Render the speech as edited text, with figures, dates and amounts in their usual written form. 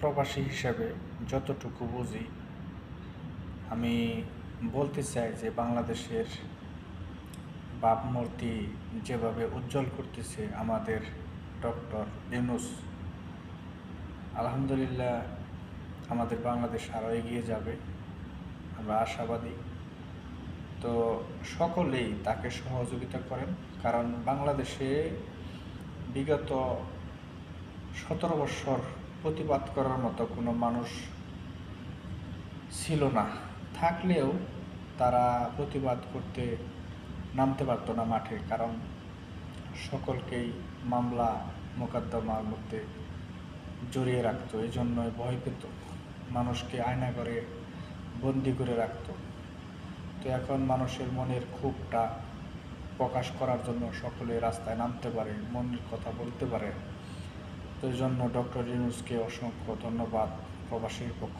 প্রবাসী হিসেবে যতটুকু বুঝি, আমি বলতে চাই যে বাংলাদেশের ভাবমূর্তি যেভাবে উজ্জ্বল করতেছে আমাদের ডক্টর ইউনূস, আলহামদুলিল্লাহ আমাদের বাংলাদেশ আরও এগিয়ে যাবে, আমরা আশাবাদী। তো সকলেই তাকে সহযোগিতা করেন, কারণ বাংলাদেশে বিগত 17 বছর প্রতিবাদ করার মতো কোনো মানুষ ছিল না। থাকলেও তারা প্রতিবাদ করতে নামতে পারত না মাঠে, কারণ সকলকেই মামলা মোকদ্দমার মধ্যে জড়িয়ে রাখতো, এই জন্যই ভয় পেত, মানুষকে আয়না করে বন্দি করে রাখতো। তো এখন মানুষের মনের ক্ষোভটা প্রকাশ করার জন্য সকলে রাস্তায় নামতে পারে, মনের কথা বলতে পারে। তো এই জন্য ডক্টর ইউনূসকে অসংখ্য ধন্যবাদ প্রবাসীর পক্ষ